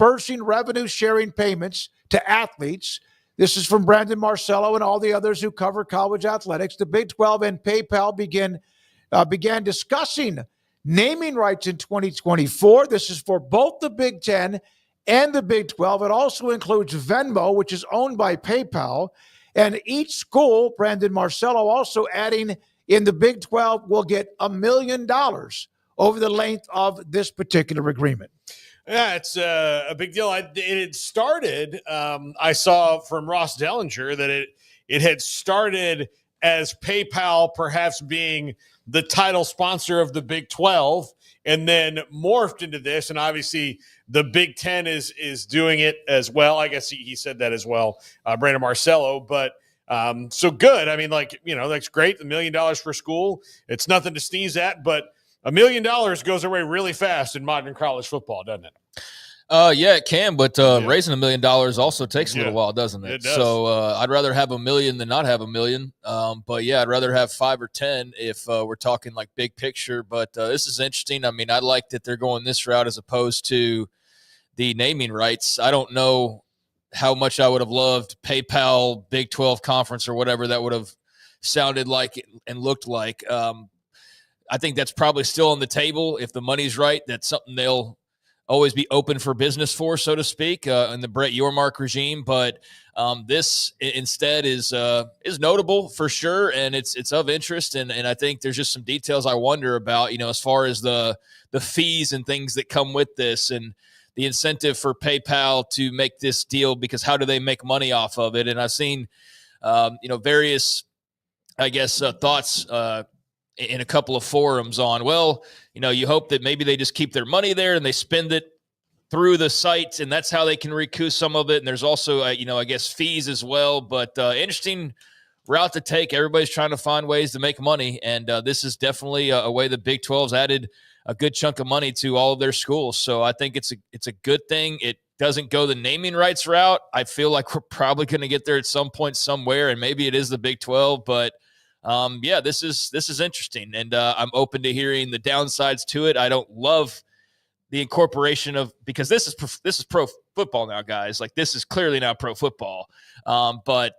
dispersing revenue-sharing payments to athletes. This is from Brandon Marcello and all the others who cover college athletics. The Big 12 and PayPal began discussing naming rights in 2024. This is for both the Big 10 and the Big 12. It also includes Venmo, which is owned by PayPal. And each school, Brandon Marcello also adding in the Big 12, will get $1 million over the length of this particular agreement. Yeah, it's a big deal. It started, I saw from Ross Dellinger that it had started as PayPal perhaps being the title sponsor of the Big 12 and then morphed into this. And obviously the Big 10 is doing it as well. I guess he said that as well, Brandon Marcello. But so good. I mean, that's great. $1 million per school. It's nothing to sneeze at, but $1 million goes away really fast in modern college football, doesn't it? Yeah, it can, but raising $1 million also takes a little while, doesn't it? It does. So I'd rather have $1 million than not have $1 million. But yeah, I'd rather have 5 or 10 if we're talking like big picture. But this is interesting. I mean, I like that they're going this route as opposed to the naming rights. I don't know how much I would have loved PayPal Big 12 conference or whatever that would have sounded like and looked like. I think that's probably still on the table. If the money's right, that's something they'll always be open for business for, so to speak, in the Brett Yormark regime. But this instead is notable for sure, and it's of interest. And I think there's just some details I wonder about, as far as the fees and things that come with this and the incentive for PayPal to make this deal, because how do they make money off of it? And I've seen, various, thoughts in a couple of forums on, you hope that maybe they just keep their money there and they spend it through the site, and that's how they can recoup some of it. And there's also, fees as well. But interesting route to take. Everybody's trying to find ways to make money, and this is definitely a way the Big 12's added a good chunk of money to all of their schools. So I think it's a good thing. It doesn't go the naming rights route. I feel like we're probably going to get there at some point somewhere, and maybe it is the Big 12, but this is interesting, and I'm open to hearing the downsides to it. I don't love the incorporation of, because this is pro football now, guys. Like, this is clearly now pro football. But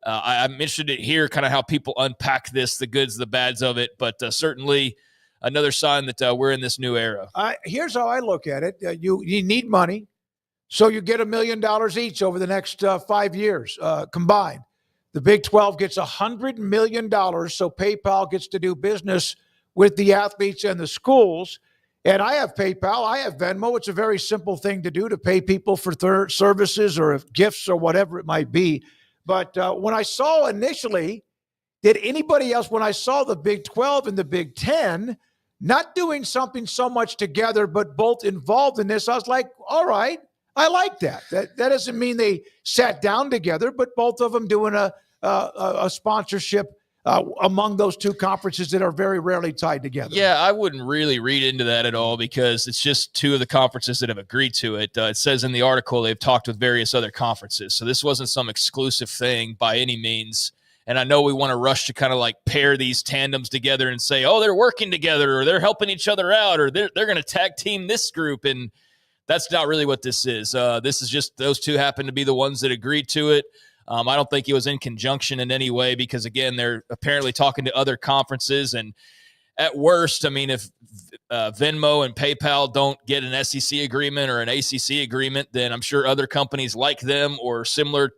I'm interested to hear kind of how people unpack this, the goods, the bads of it. But certainly another sign that we're in this new era. Here's how I look at it: you need money, so you get $1 million each over the next 5 years combined. The Big 12 gets $100 million, so PayPal gets to do business with the athletes and the schools. And I have PayPal. I have Venmo. It's a very simple thing to do, to pay people for services or gifts or whatever it might be. But when I saw initially, did anybody else, when I saw the Big 12 and the Big 10 not doing something so much together, but both involved in this, I was like, all right, I like that. That doesn't mean they sat down together, but both of them doing a sponsorship among those two conferences that are very rarely tied together. Yeah, I wouldn't really read into that at all, because it's just two of the conferences that have agreed to it. It says in the article they've talked with various other conferences, so this wasn't some exclusive thing by any means. And I know we want to rush to kind of like pair these tandems together and say, oh, they're working together, or they're helping each other out, or they're going to tag team this group, and that's not really what this is. This is just those two happen to be the ones that agreed to it. I don't think it was in conjunction in any way, because, again, they're apparently talking to other conferences. And at worst, I mean, if Venmo and PayPal don't get an SEC agreement or an ACC agreement, then I'm sure other companies like them or similar,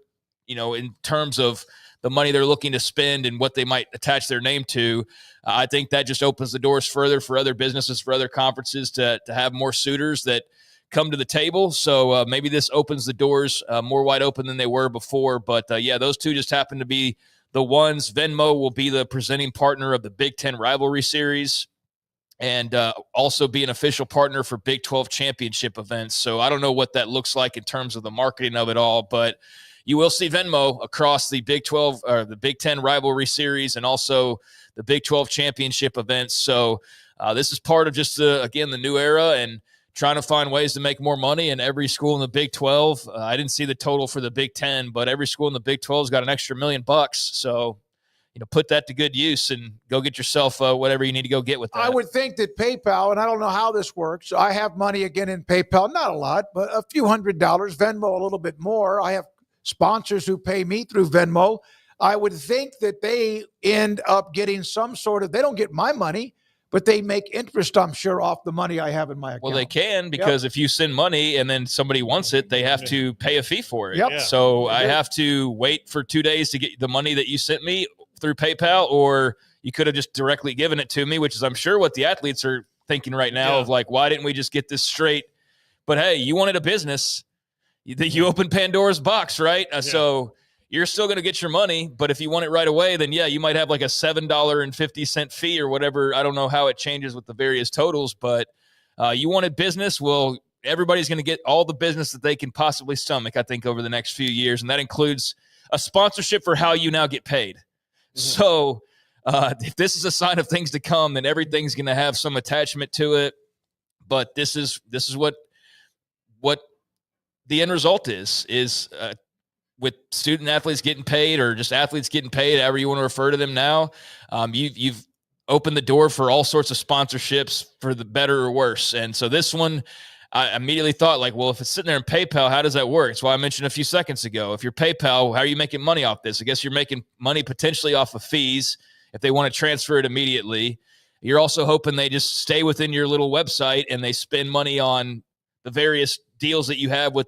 in terms of the money they're looking to spend and what they might attach their name to. I think that just opens the doors further for other businesses, for other conferences to have more suitors that come to the table. So maybe this opens the doors more wide open than they were before. But those two just happen to be the ones. Venmo will be the presenting partner of the Big 10 rivalry series, and also be an official partner for Big 12 championship events. So I don't know what that looks like in terms of the marketing of it all, but you will see Venmo across the Big 12 or the Big 10 rivalry series and also the Big 12 championship events. So this is part of just the new era and trying to find ways to make more money. And every school in the Big 12, I didn't see the total for the Big 10, but every school in the Big 12 has got an extra $1 million. So, put that to good use and go get yourself whatever you need to go get with that. I would think that PayPal, and I don't know how this works. I have money again in PayPal, not a lot, but a few $100. Venmo a little bit more. I have sponsors who pay me through Venmo. I would think that they end up getting some sort of, they don't get my money, but they make interest, I'm sure, off the money I have in my account. Well, they can, because if you send money and then somebody wants it, they have to pay a fee for it. Yep. Yeah. So I have to wait for 2 days to get the money that you sent me through PayPal, or you could have just directly given it to me, which is, I'm sure, what the athletes are thinking right now of like, why didn't we just get this straight? But hey, you wanted a business. You opened Pandora's box, right? So you're still going to get your money, but if you want it right away, then you might have like a $7.50 fee or whatever. I don't know how it changes with the various totals, but you wanted business. Well, everybody's going to get all the business that they can possibly stomach, I think, over the next few years. And that includes a sponsorship for how you now get paid. Mm-hmm. So if this is a sign of things to come, then everything's going to have some attachment to it. But this is what the end result is with student athletes getting paid, or just athletes getting paid, however you want to refer to them now. You've opened the door for all sorts of sponsorships, for the better or worse. And so this one, I immediately thought, like, well, if it's sitting there in PayPal, how does that work? It's why I mentioned a few seconds ago. If you're PayPal, how are you making money off this? I guess you're making money potentially off of fees if they want to transfer it immediately. You're also hoping they just stay within your little website and they spend money on the various deals that you have with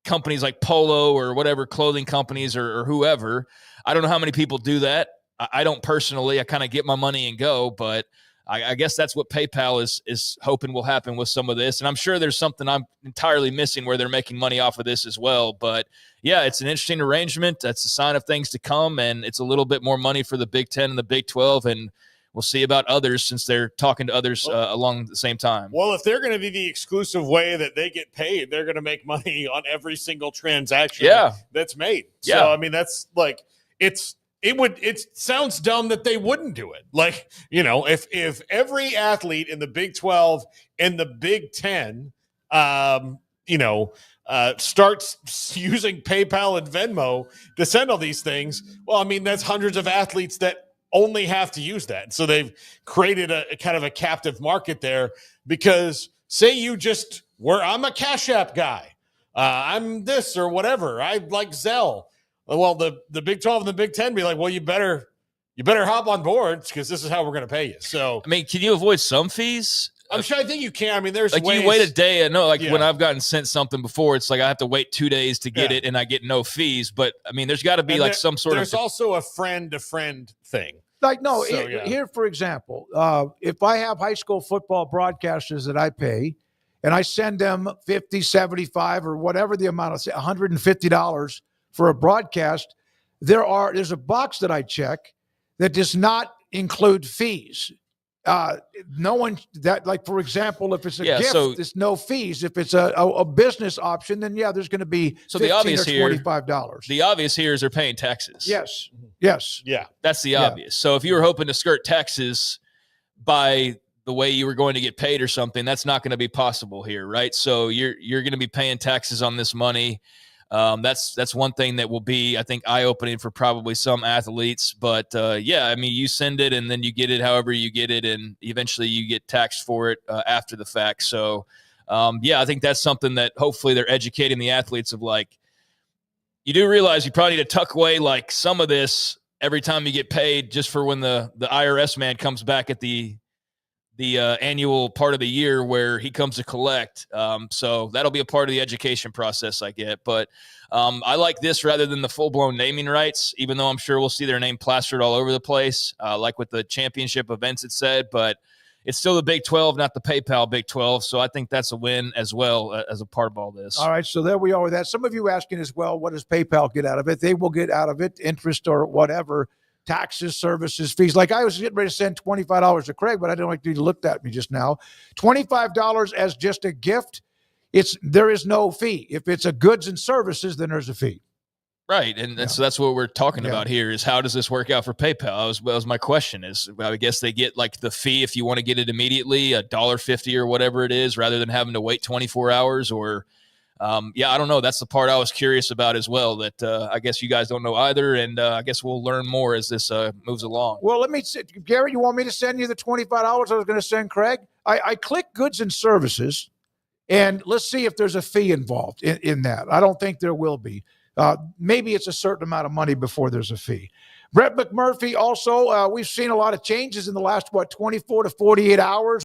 companies like Polo or whatever, clothing companies or whoever. I don't know how many people do that. I don't personally. I kind of get my money and go, but I guess that's what PayPal is hoping will happen with some of this. And I'm sure there's something I'm entirely missing where they're making money off of this as well. But yeah, it's an interesting arrangement. That's a sign of things to come, and it's a little bit more money for the Big 10 and the Big 12, and we'll see about others since they're talking to others along the same time. Well, if they're going to be the exclusive way that they get paid, they're going to make money on every single transaction that's made. Yeah. So, I mean, that's like, it sounds dumb that they wouldn't do it. Like, if every athlete in the Big 12 and the Big 10, starts using PayPal and Venmo to send all these things, well, I mean, that's hundreds of athletes that only have to use that. So they've created a kind of a captive market there, because say you just I'm a Cash App guy. I'm this or whatever. I like Zelle. Well, the Big 12 and the Big 10 be like, well, you better hop on board, because this is how we're going to pay you. So, I mean, can you avoid some fees? I'm sure. I think you can. I mean, there's like ways. You wait a day. I know, when I've gotten sent something before, it's like I have to wait 2 days to get it, and I get no fees. But I mean, there's got to be some sort There's also a friend-to-friend thing. Like, no, here, for example, if I have high school football broadcasters that I pay, and I send them $50, $75, or whatever the amount, say $150 for a broadcast, there's a box that I check that does not include fees. No one that, like, for example, if it's a gift, there's no fees. If it's a business option, then there's going to be $15 or $25. The obvious here is they're paying taxes. Yes. Yeah. That's the obvious. So if you were hoping to skirt taxes by the way you were going to get paid or something, that's not going to be possible here, right? So you're going to be paying taxes on this money. That's one thing that will be, I think, eye-opening for probably some athletes. But I mean, you send it and then you get it however you get it, and eventually you get taxed for it after the fact. So, I think that's something that hopefully they're educating the athletes of, like, you do realize you probably need to tuck away like some of this every time you get paid, just for when the IRS man comes back at the annual part of the year where he comes to collect. So that'll be a part of the education process I get. But I like this rather than the full-blown naming rights, even though I'm sure we'll see their name plastered all over the place, like with the championship events it said. But it's still the Big 12, not the PayPal Big 12. So I think that's a win as well as a part of all this. All right, so there we are with that. Some of you asking as well, what does PayPal get out of it? They will get out of it interest or whatever, taxes, services, fees. Like, I was getting ready to send $25 to Craig, but I don't like you looked at me just now. $25 as just a gift, there is no fee. If it's a goods and services, then there's a fee. Right, and so that's what we're talking about here, is how does this work out for PayPal? That was my question. Is, I guess they get like the fee if you want to get it immediately, $1.50 or whatever it is, rather than having to wait 24 hours, or yeah, I don't know. That's the part I was curious about as well, that I guess you guys don't know either. And I guess we'll learn more as this moves along. Well, let me see. Gary, you want me to send you the $25 I was going to send Craig? I click goods and services, and let's see if there's a fee involved in that. I don't think there will be. Maybe it's a certain amount of money before there's a fee. Brett McMurphy also, we've seen a lot of changes in the last, 24 to 48 hours.